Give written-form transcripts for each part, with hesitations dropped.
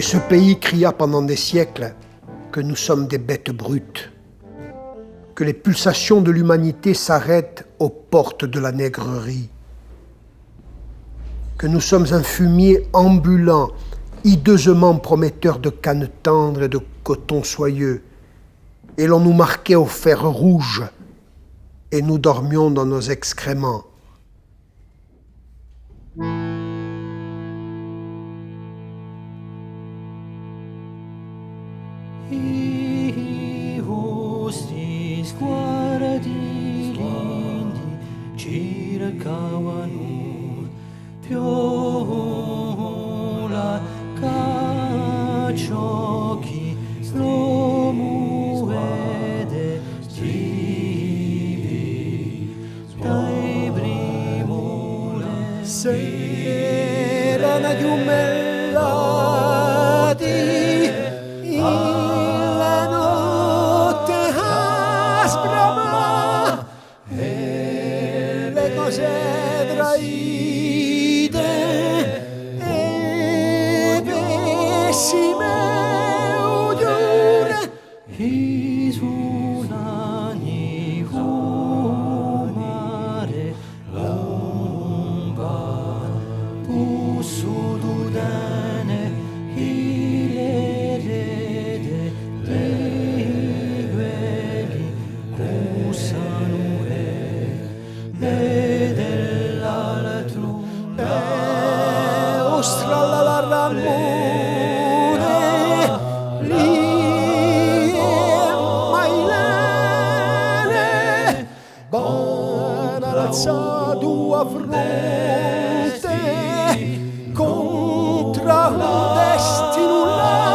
ce pays cria pendant des siècles que nous sommes des bêtes brutes, que les pulsations de l'humanité s'arrêtent aux portes de la nègrerie, que nous sommes un fumier ambulant, hideusement prometteur de canne tendre et de coton soyeux, et l'on nous marquait au fer rouge, et nous dormions dans nos excréments. Sguardi lindi cercavano viola cacciocchi stromuede strivi dai brimole Serena chiumellati la notte asprama e le cose traite e pessime udure isulani fumare lomba pusududane ilerede dei gueli cusanure dell'altro ostralla la ramone lì mailene banalazza tua fronte contra un destino ladro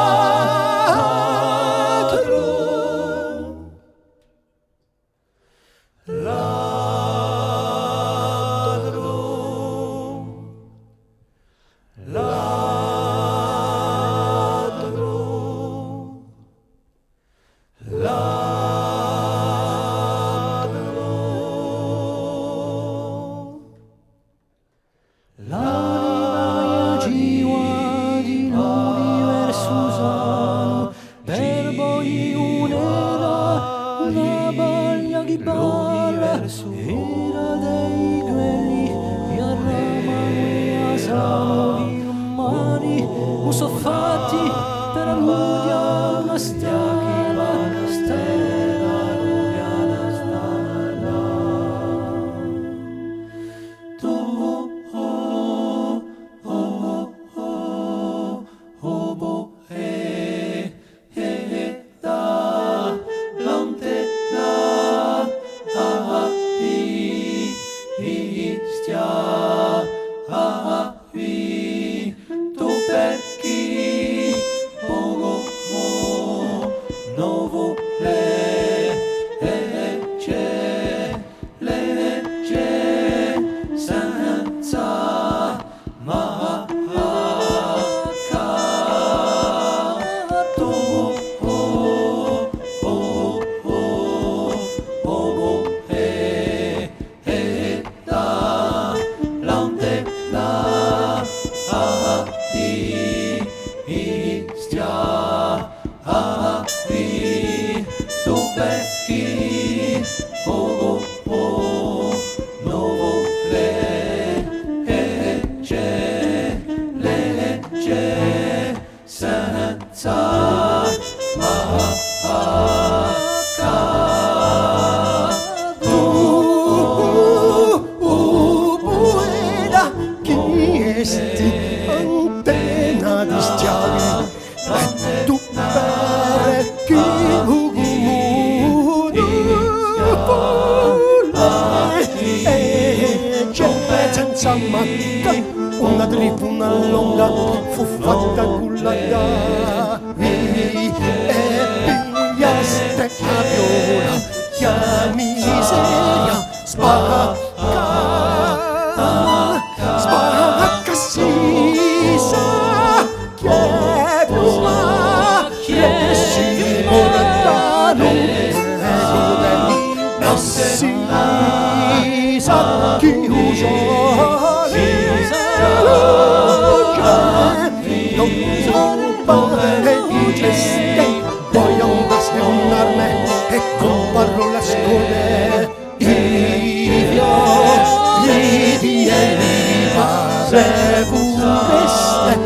l'anima jiwa di l'universo usano per poi unirà la baglia che balla era dei quelli e arramano e asano i umani non sono fatti per alludia una stella rugata stalla tu tu perché poco novo legge senza mancato tu perché poco novo legge senza pueda chi esti antena di stiali e tu perché e c'è senza matta una tribuna lunga fu fatta con la gavi e pigliaste la viola che miseria spacca si sa che prima che si mortano si sa chi usa non tempeste, poi andaste a unarme e con parole scode io ridi e ripare pureste,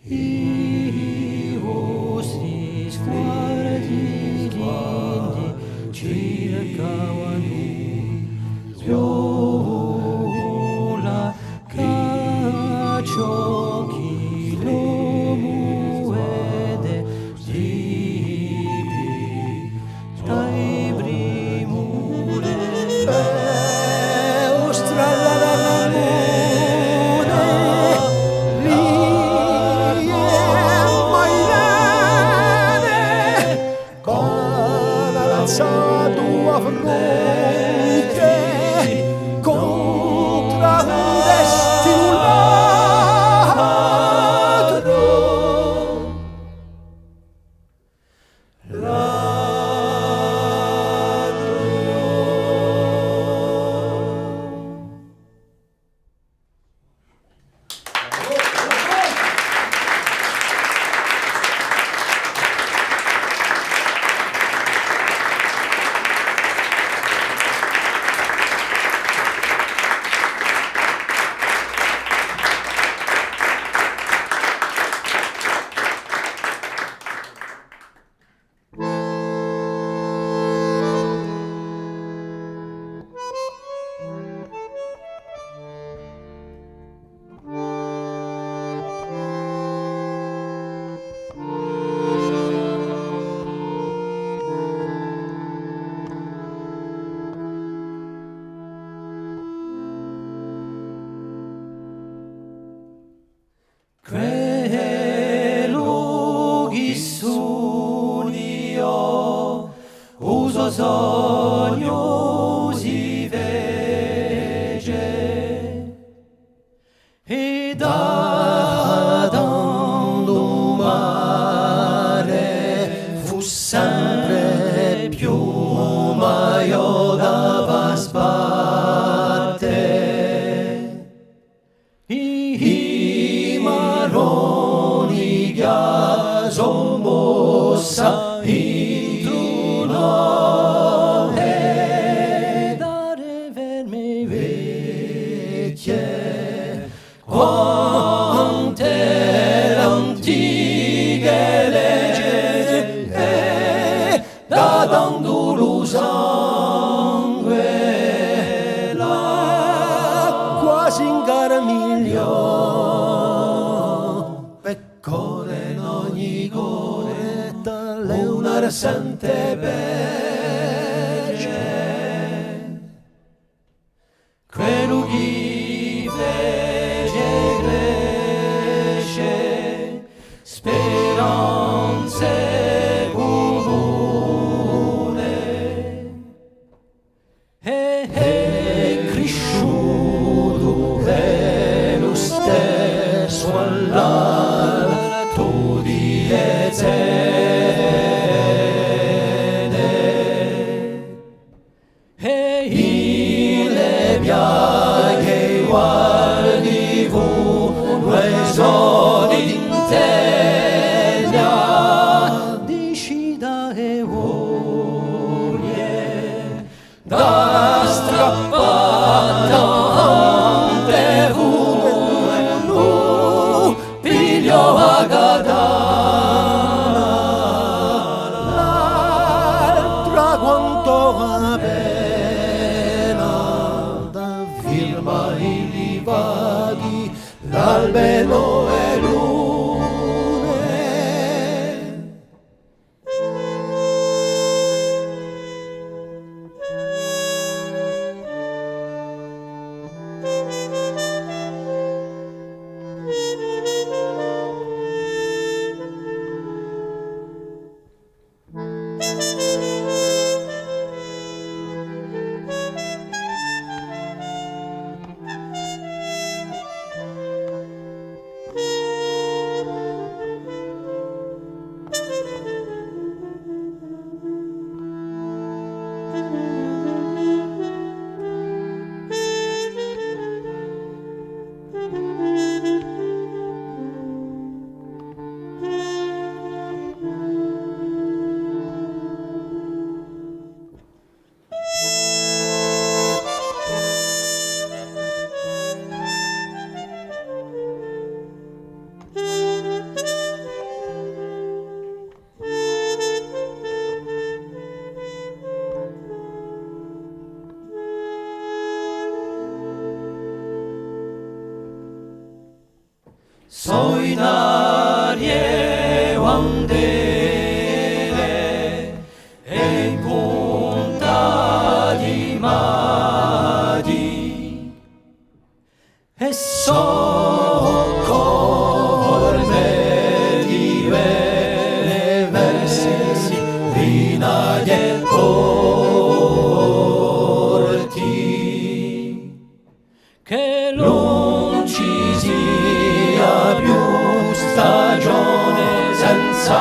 io si sguardi lindi cercavano viola ciò chi lo muove zibi dai brimure tua fronte contra un destino quello che sono io uso sogno si vege e da dando mare fu sempre più maio da sbatte i maroni son mossa in truno e dare verme vecchie quante l'antiche legge da dando lo sangue l'acqua si ingarmigliò pecore in ogni goretta una rasante verge quello che fece cresce speranze comune e cresciuto è lo stesso all'alto di Ezene e le piaghe guardi fu l'esodi d'integna di scida e voglie da strappata ante fu piglio a gadana l'altra quanto appena da firma i livadi l'albero e lune soinarie wandere e in punta di madi e soccorme di vere versi rinaglie porti che non ci sia più stagione senza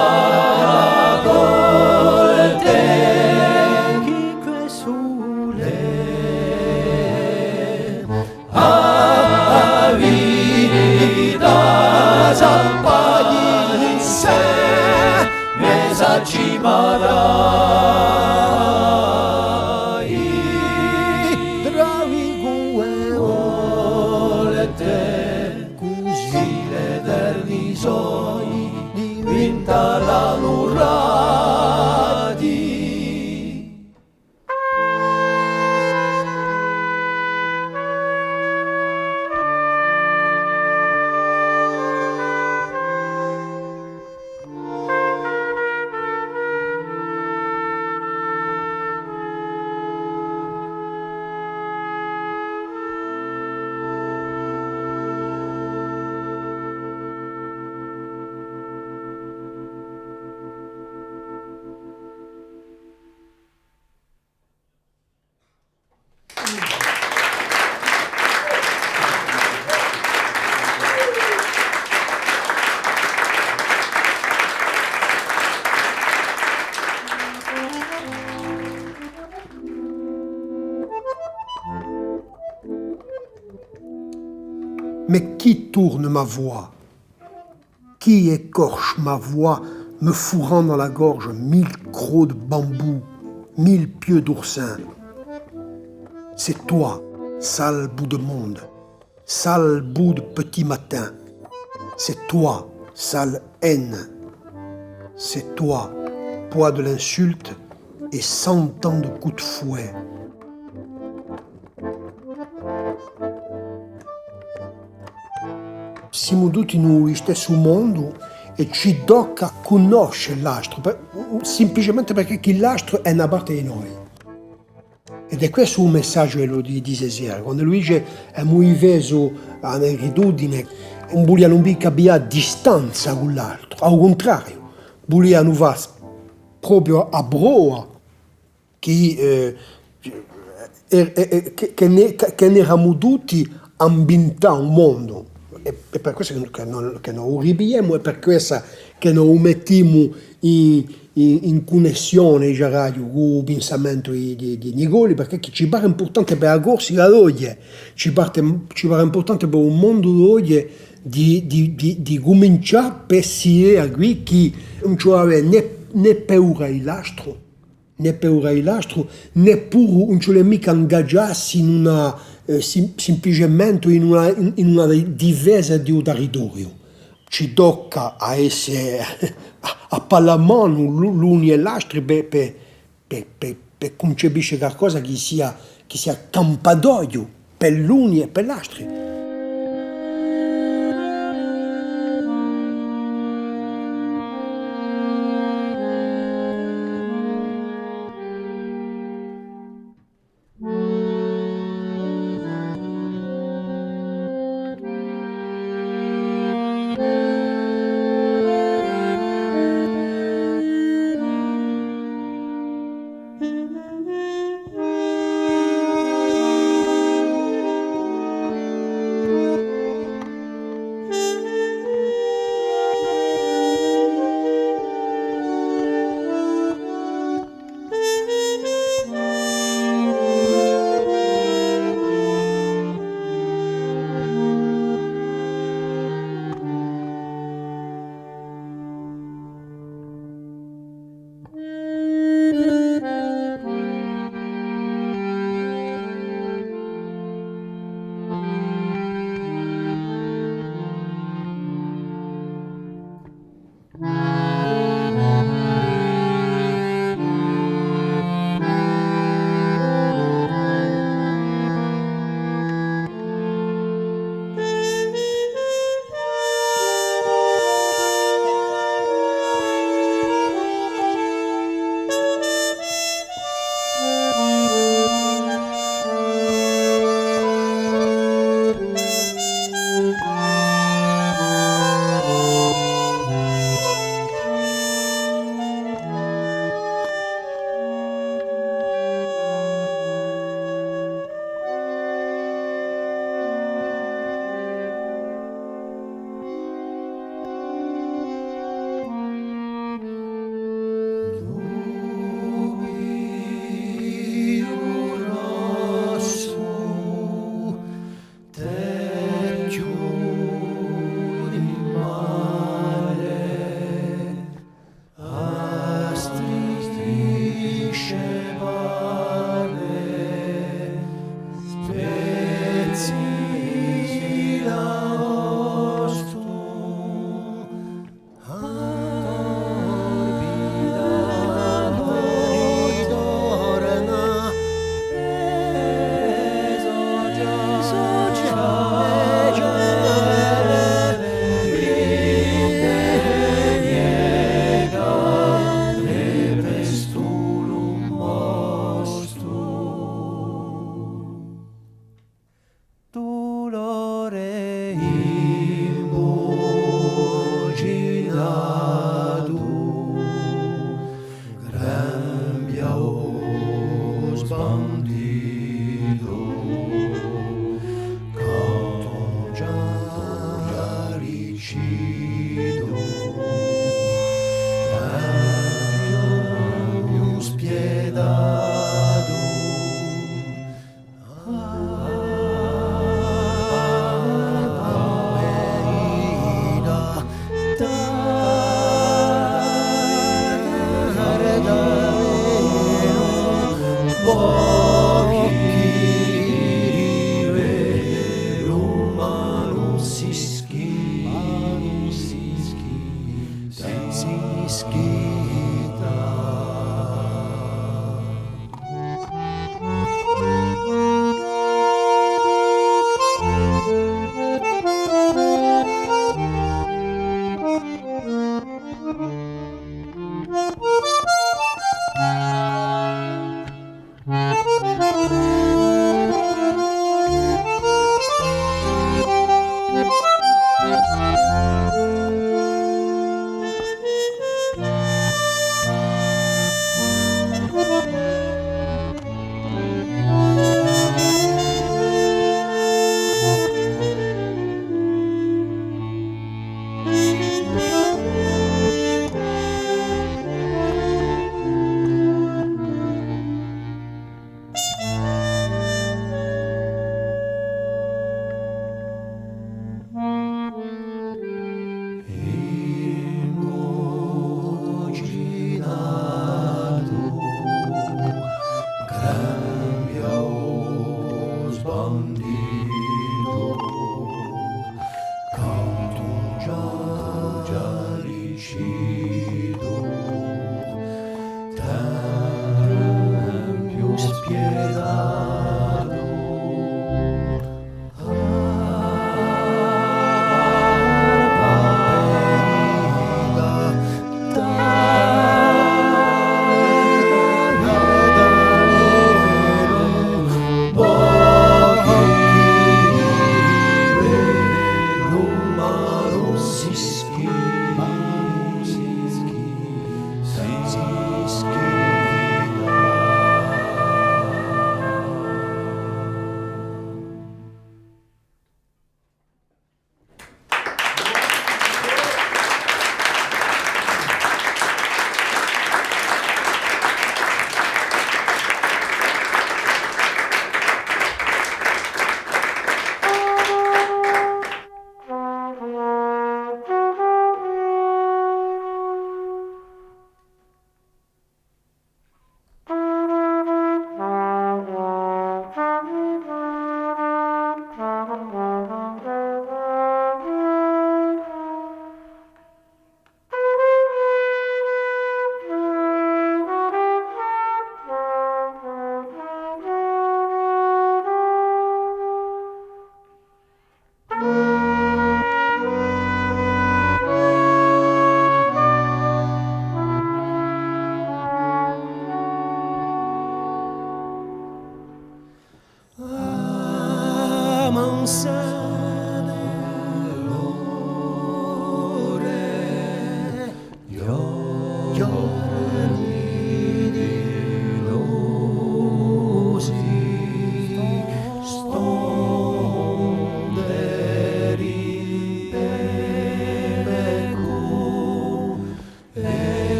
raccolte chi que sulle a vita s'appaghi in sé mesa ci marai travi gue volete così l'eterni sogni diventa la nurradi. Mais qui tourne ma voix? Qui écorche ma voix, me fourrant dans la gorge 1000 crocs de bambou, 1000 pieux d'oursin? C'est toi, sale bout de monde, sale bout de petit matin. C'est toi, sale haine. C'est toi, poids de l'insulte et 100 ans de coups de fouet. Siamo tutti in un stesso mondo e ci tocca conoscere l'altro, semplicemente perché l'altro è una parte di noi. Ed è questo un messaggio di stasera, quando lui dice è molto veso a negritudine, non vogliamo abbia distanza con l'altro, al contrario, vogliamo va proprio a broa che ne eravamo tutti ambientati un mondo. E per questo che non ribiamo, e per questo che non mettiamo in connessione con il pensamento di Nigoli, perché ci pare importante per la corsa la loggia, ci pare importante per un mondo loggia di cominciare per essere qui che non c'è né paura dell'altro, né pure non c'è mica ingaggiarsi in una semplicemente in una difesa di un territorio. Ci tocca a essere a pallamano l'uni e l'altro per concepire qualcosa che sia campadoio per l'uni e per l'altro.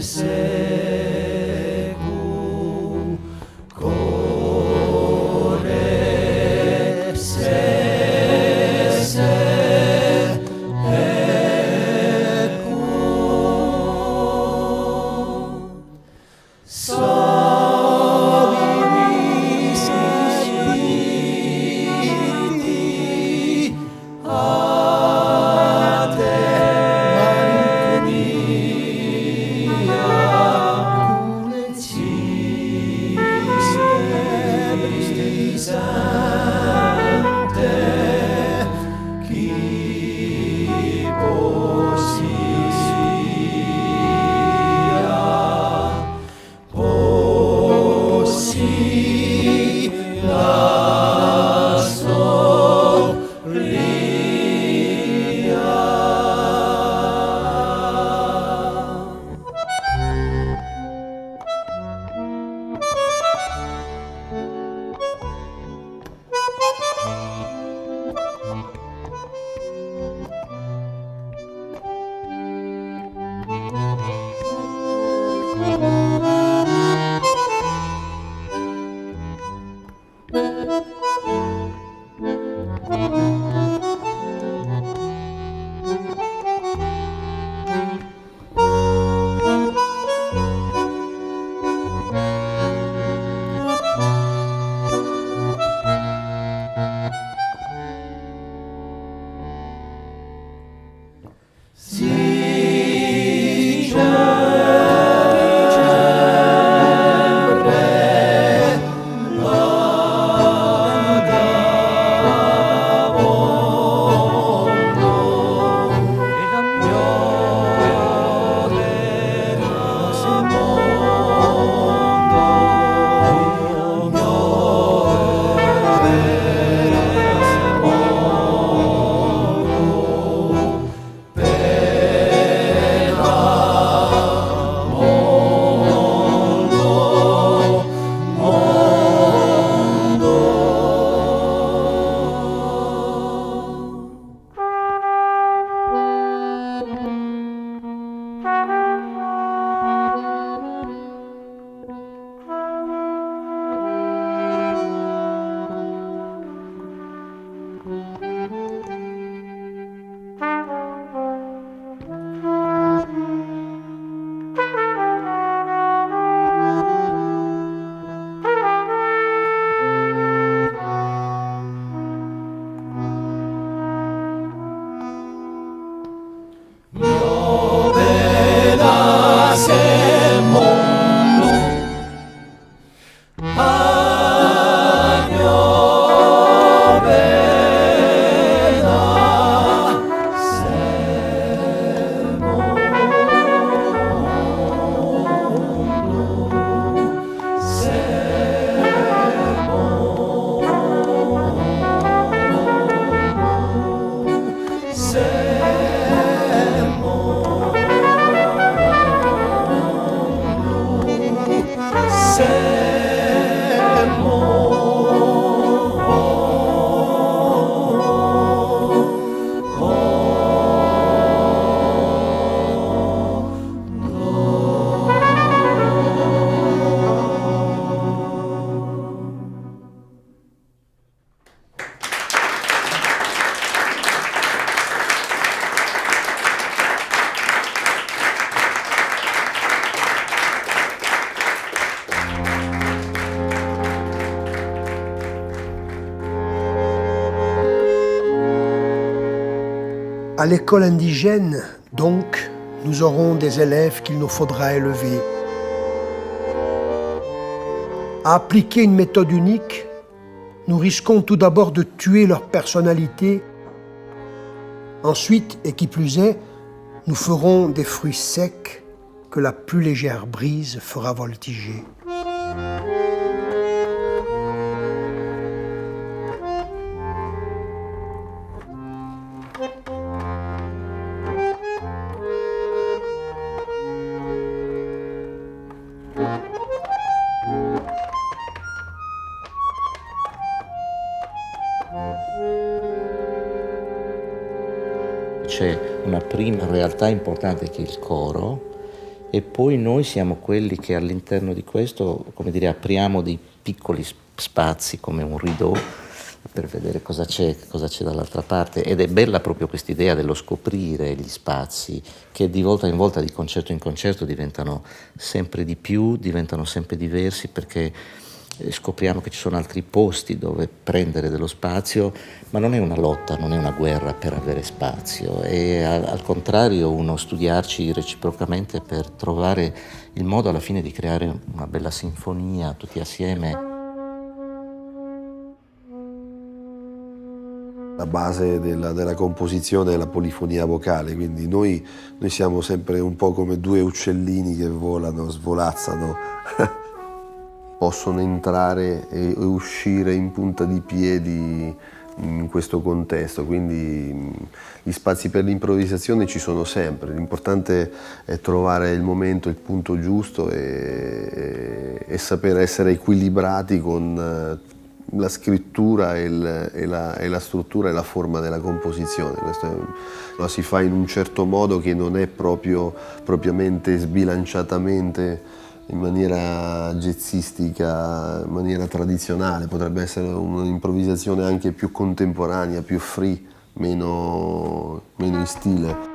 se secu core se À l'école indigène, donc, nous aurons des élèves qu'il nous faudra élever. À appliquer une méthode unique, nous risquons tout d'abord de tuer leur personnalité. Ensuite, et qui plus est, nous ferons des fruits secs que la plus légère brise fera voltiger. C'è una prima realtà importante che è il coro, e poi noi siamo quelli che all'interno di questo, come dire, apriamo dei piccoli spazi come un rideau per vedere cosa c'è dall'altra parte, ed è bella proprio quest'idea dello scoprire gli spazi che di volta in volta, di concerto in concerto, diventano sempre di più, diventano sempre diversi, perché scopriamo che ci sono altri posti dove prendere dello spazio, ma non è una lotta, non è una guerra per avere spazio, è al contrario uno studiarci reciprocamente per trovare il modo alla fine di creare una bella sinfonia tutti assieme. La base della composizione è la polifonia vocale, quindi noi siamo sempre un po' come due uccellini che volano, svolazzano, possono entrare e uscire in punta di piedi in questo contesto, quindi gli spazi per l'improvvisazione ci sono sempre, l'importante è trovare il momento, il punto giusto e saper essere equilibrati con la scrittura e la struttura e la forma della composizione. Questo lo si fa in un certo modo che non è propriamente sbilanciatamente in maniera jazzistica, in maniera tradizionale, potrebbe essere un'improvvisazione anche più contemporanea, più free, meno in stile.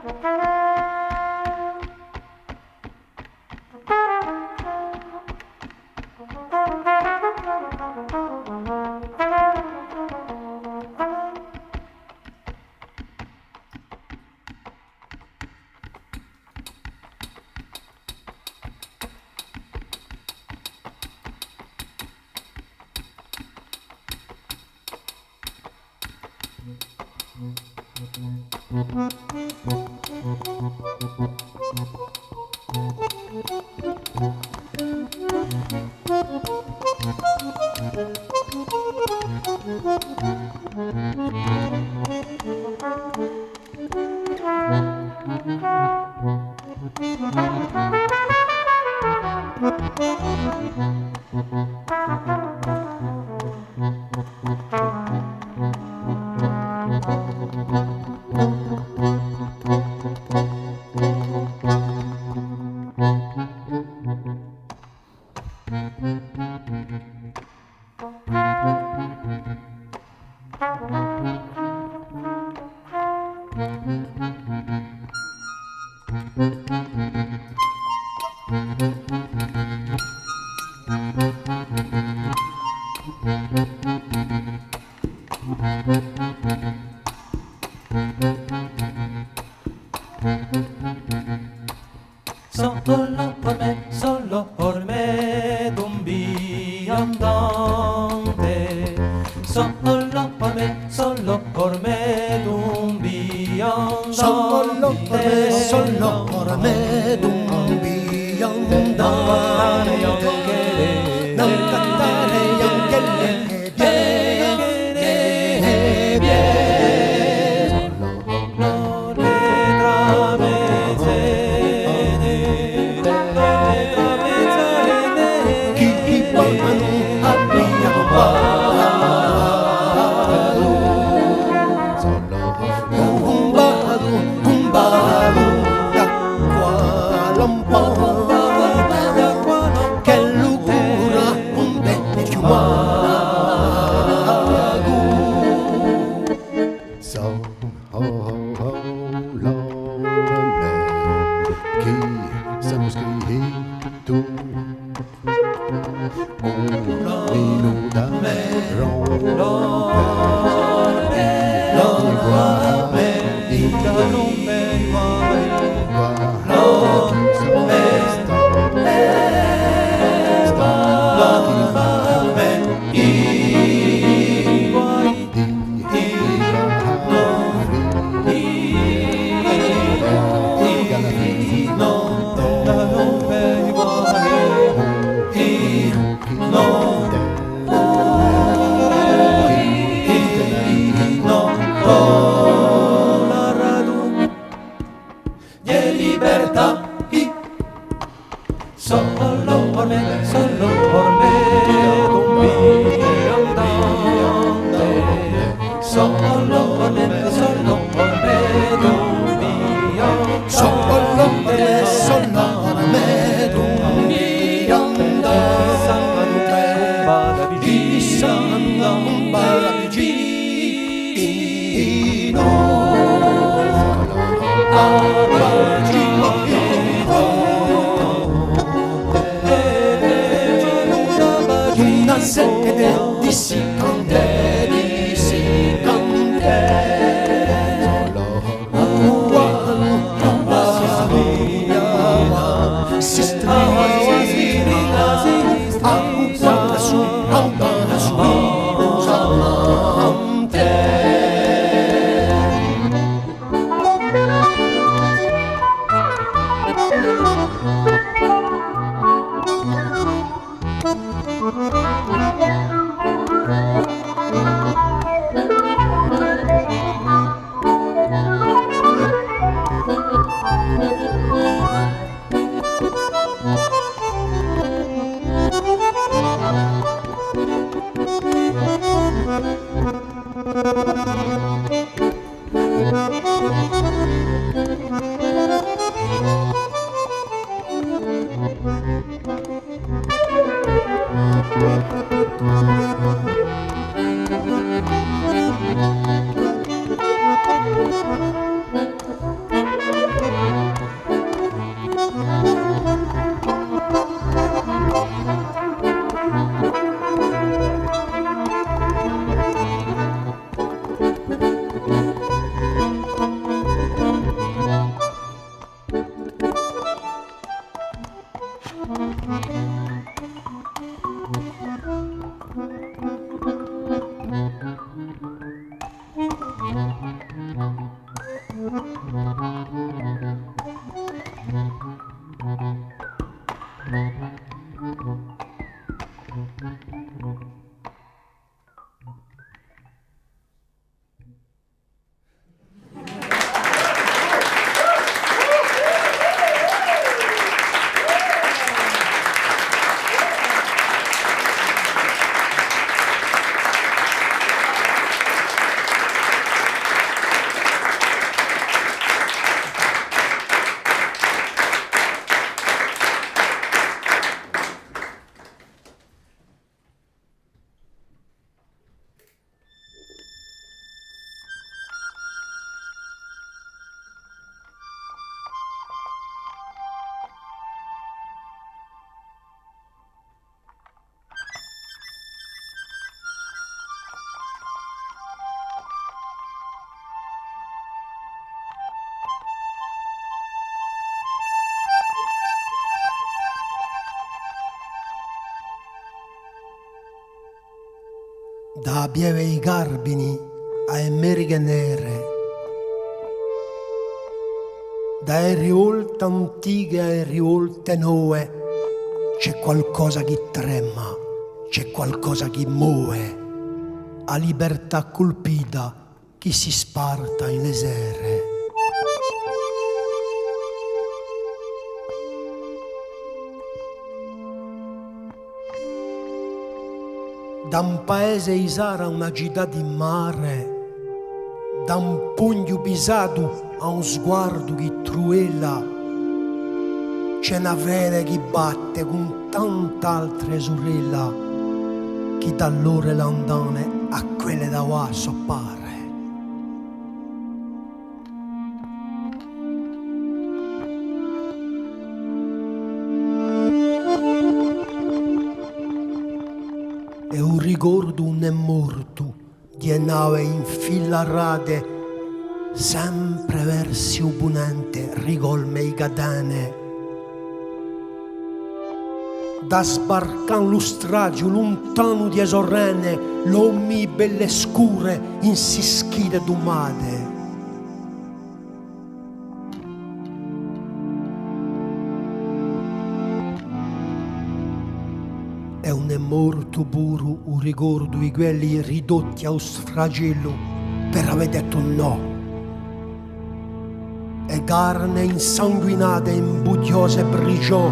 Solo por me, d'un viandante. Solo por me, d'un viandante. Solo por me, d'un viandante. Non cantare anche le solo por me, Una sete di si cante, di si cante. Si da Pieve i Garbini a Americhe Nere, da rivolte antiche a rivolte nuove, c'è qualcosa che trema, c'è qualcosa che muove, a libertà colpita che si sparta in le sere. Da un paese isara una città di mare, da un pugno pisato a un sguardo che truella, c'è una vele che batte con tante altre sorelle, che da loro lontane a quelle da qua soppare. E un ricordo non è morto di nave infilarate sempre verso il ponente rigolme i catene da sbarcare lo stragio lontano di esorrene l'ommi belle scure in sischide domate. E non è morto pure un ricordo di quelli ridotti a un sfragello per aver detto no. E carne insanguinata in bugliose brigiò,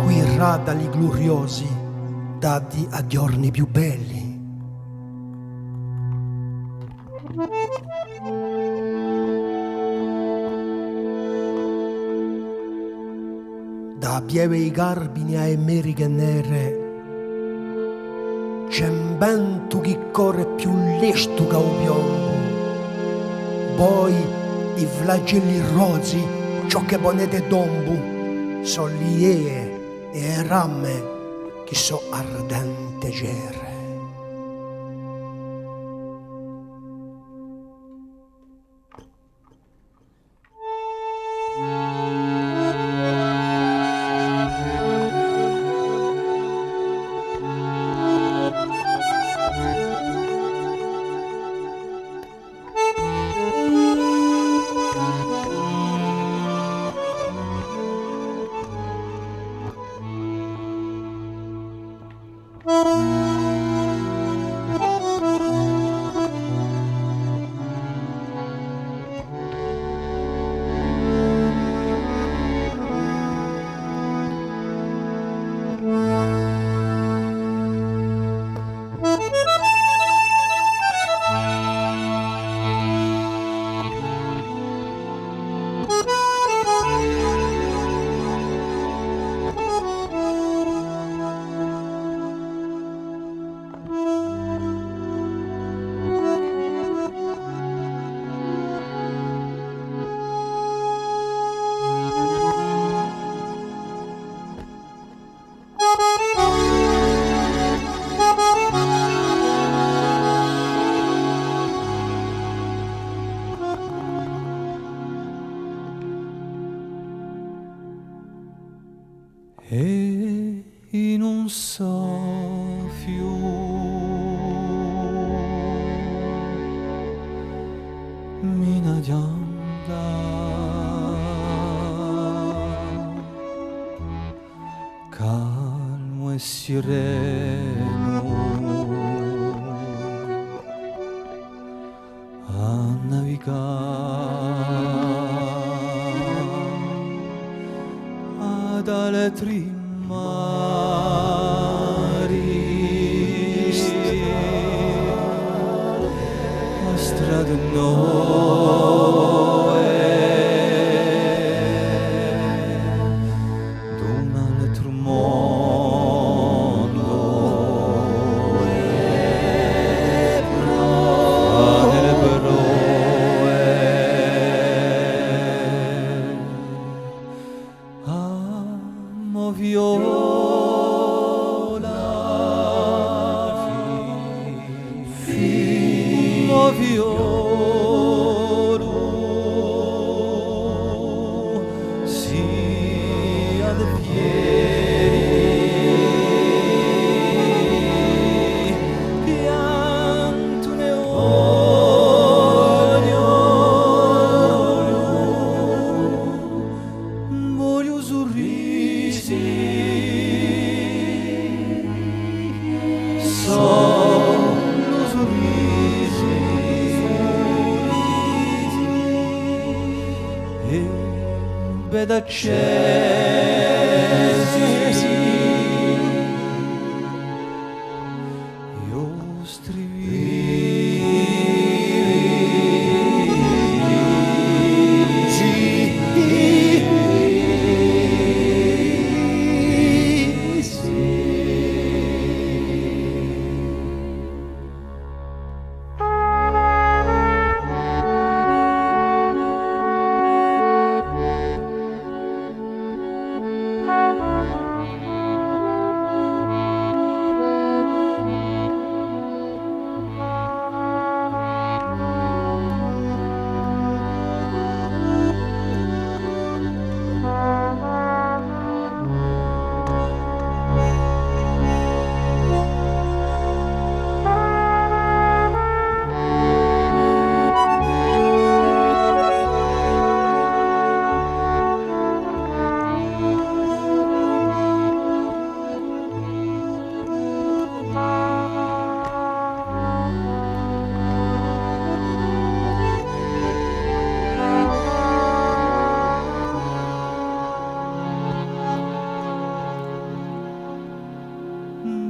qui radali gloriosi dati a giorni più belli. Da Pieve i Garbini a Americhe Nere c'è un vento che corre più lesto che un piombo. Poi i flagelli rozzi, ciò che ponete dombo, sono lie e rame che so ardente gere. E in un soffio mina gianda calmo e sereno a navigare ad altri mari, a strade nuove d'un altro mondo, nelle parole amo viola, fimo violo, sia de piedi, pianto ne olio, voglio sorrisi, solo sorrisi e veda accesi io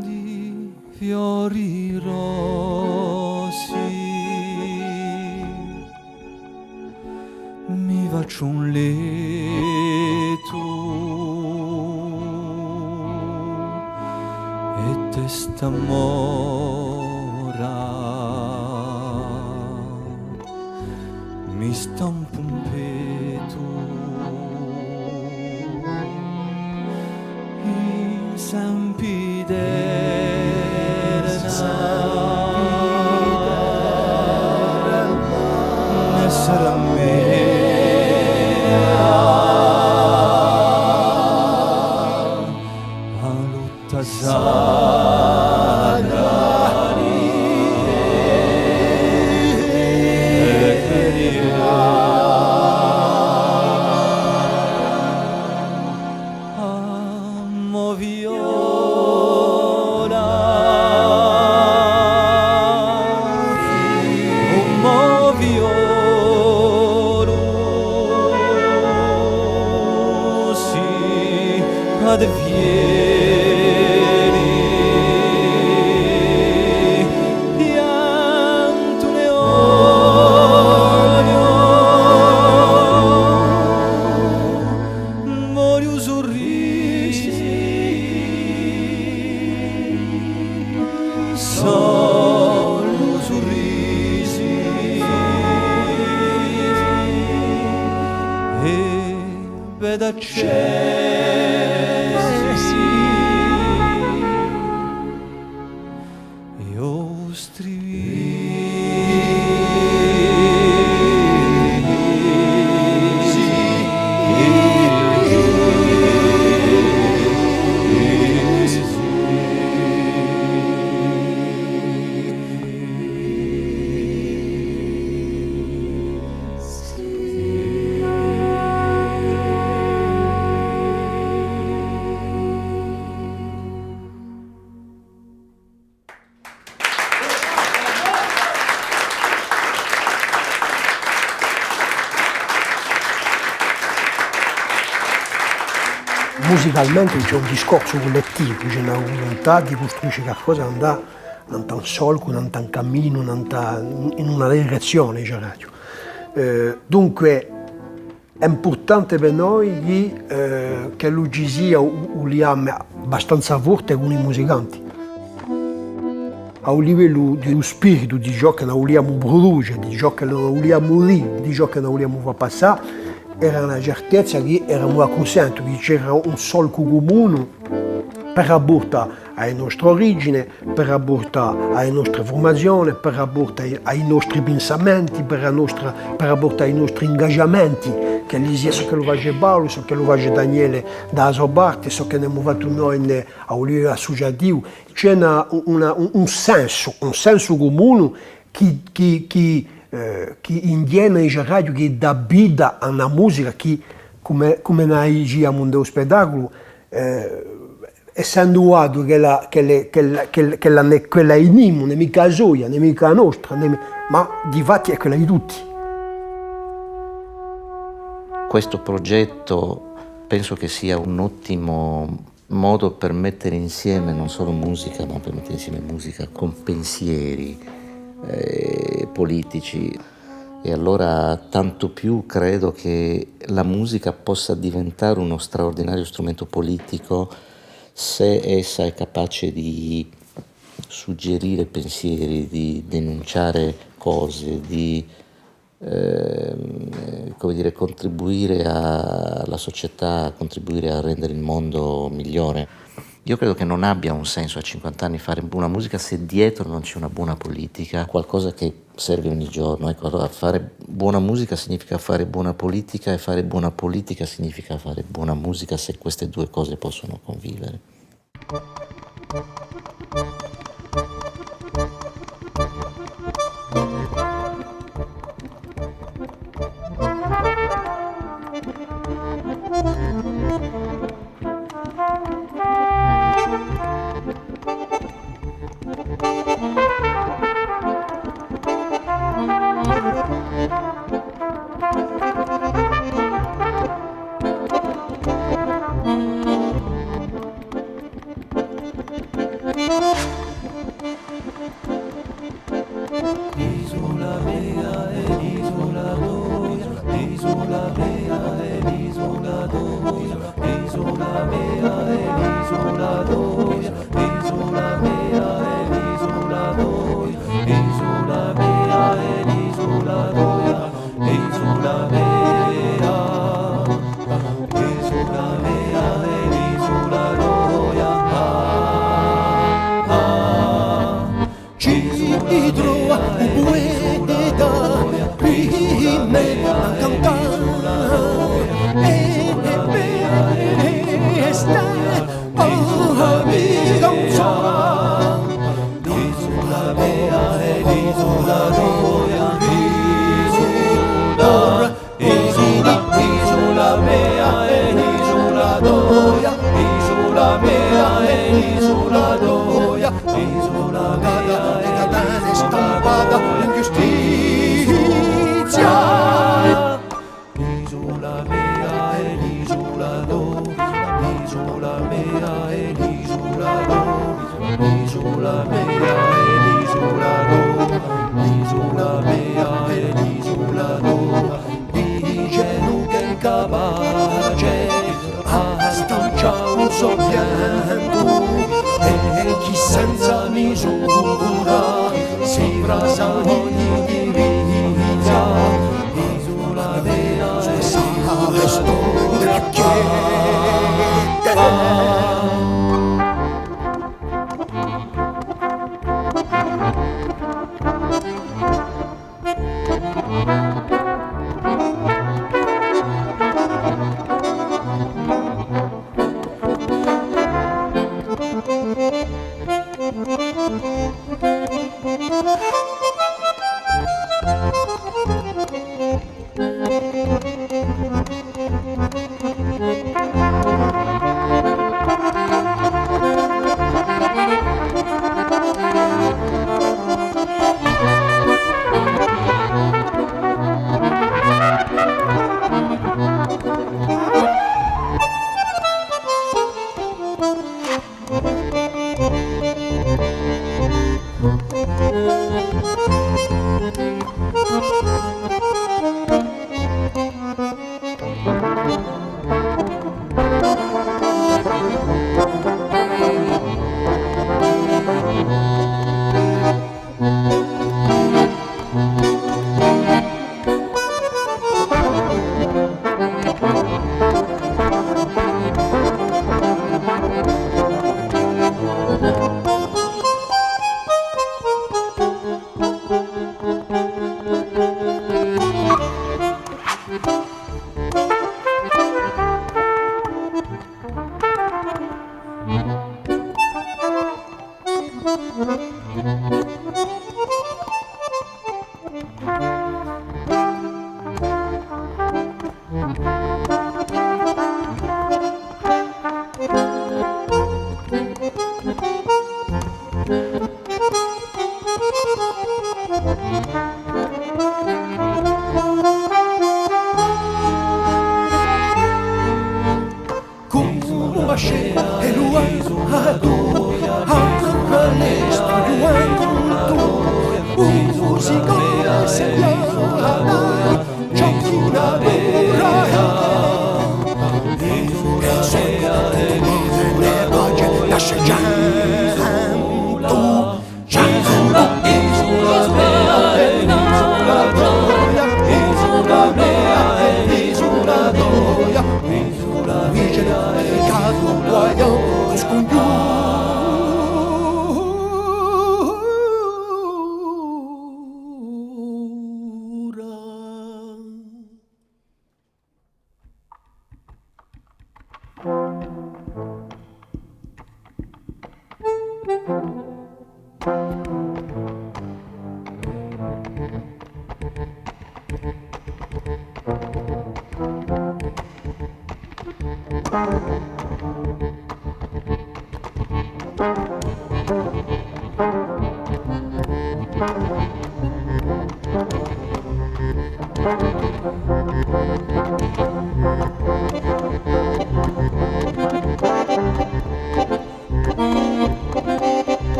di fiori rossi mi faccio un letto e testa morta stampo un peto in sempidera ne sarà mea a lotta Musicalmente c'è un discorso collettivo, c'è una volontà di costruire qualcosa che andà in un solco, in un cammino, in una direzione. Dunque è importante per noi che lui sia un legame abbastanza forte con i musicanti. A un livello di spirito, di ciò che noi vogliamo produrre, di ciò che noi vogliamo dire, di ciò che noi vogliamo far passare, era una certezza che eravamo coscienti che c'era un solco comune per rapportare alle nostre origini, per rapportare alle nostre formazioni, per rapportare ai nostri pensamenti, per rapportare ai nostri ingaggiamenti, che lì sia so che lo faccia Paolo, so che lo faccia Daniele da sua parte, so che ne abbiamo fatto noi a un livello associativo. C'è un senso comune che indiena in radio, che dà vita a una musica che, come noi diciamo nello spettacolo, essendo uato quella inima, nemica gioia, nemica nostra, ma di fatti è quella di tutti. Questo progetto penso che sia un ottimo modo per mettere insieme non solo musica, ma per mettere insieme musica con pensieri politici, e allora tanto più credo che la musica possa diventare uno straordinario strumento politico se essa è capace di suggerire pensieri, di denunciare cose, di contribuire alla società, contribuire a rendere il mondo migliore. Io credo che non abbia un senso a 50 anni fare buona musica se dietro non c'è una buona politica, qualcosa che serve ogni giorno. Ecco, allora fare buona musica significa fare buona politica, e fare buona politica significa fare buona musica, se queste due cose possono convivere.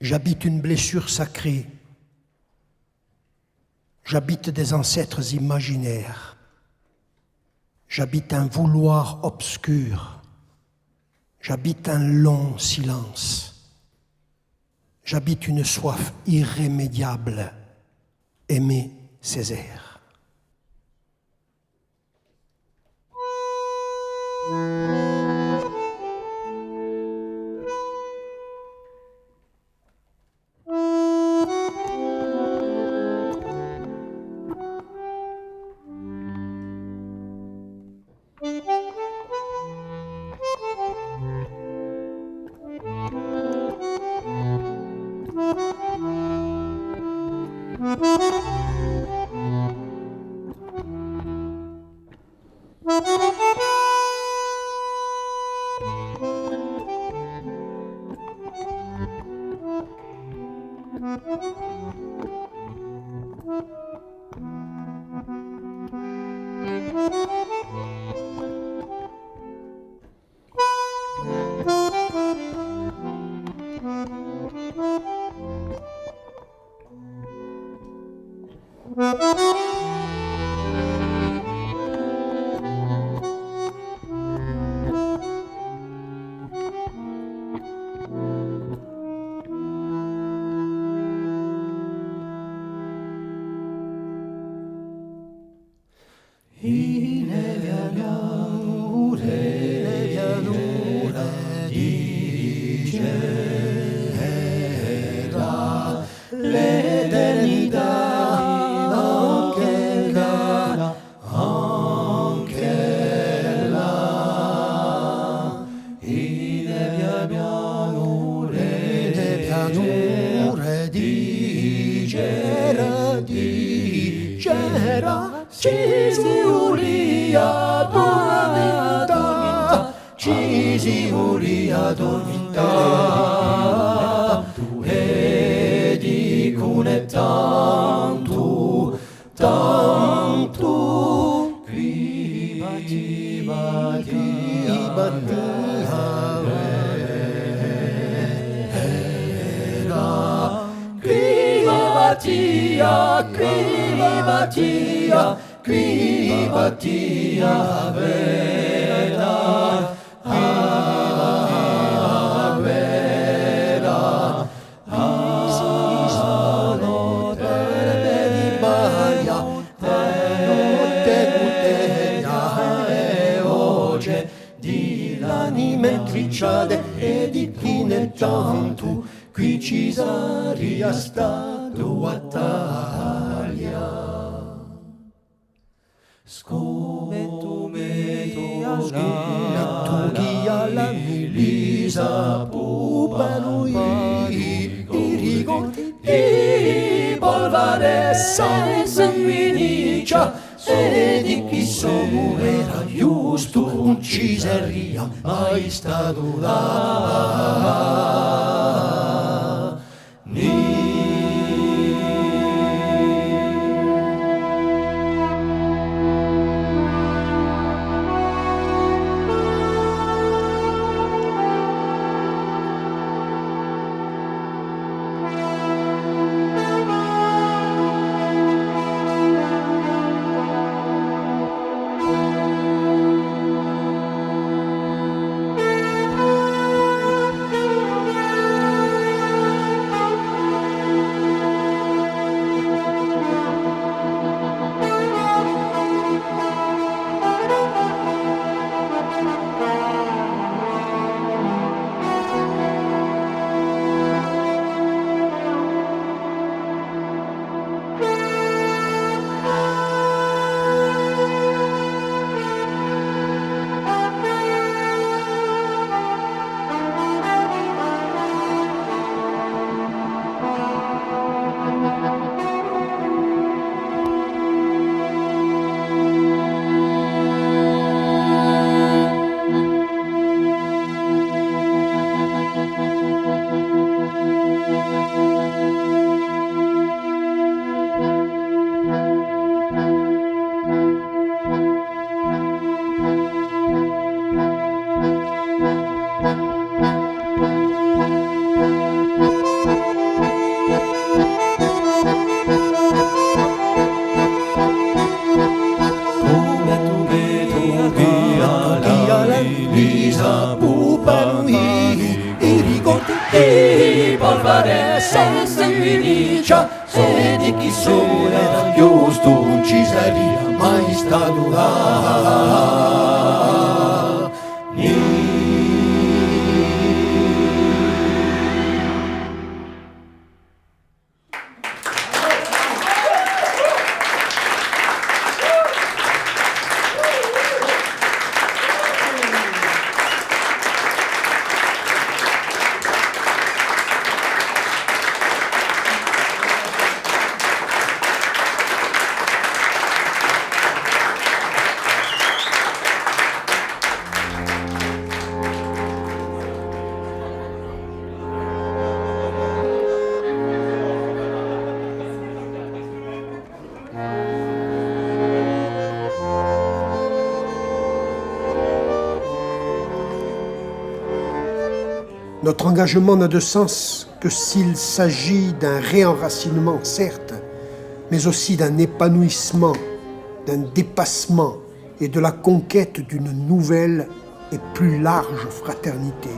J'habite une blessure sacrée. J'habite des ancêtres imaginaires. J'habite un vouloir obscur. J'habite un long silence. J'habite une soif irrémédiable. Aimé Césaire. E di chi nel tanto qui ci saria stato a taglia. Scommetto che alla Milisa pupano i ricordi di polvere sanguiniccia e di chi sono era giusto non ci saria mai stato là. camisa pupanui, i ricordi di polvere sanguiniccia, e di chi solo era giusto non ci sarebbe mai stato là. Notre engagement n'a de sens que s'il s'agit d'un réenracinement, certes, mais aussi d'un épanouissement, d'un dépassement et de la conquête d'une nouvelle et plus large fraternité.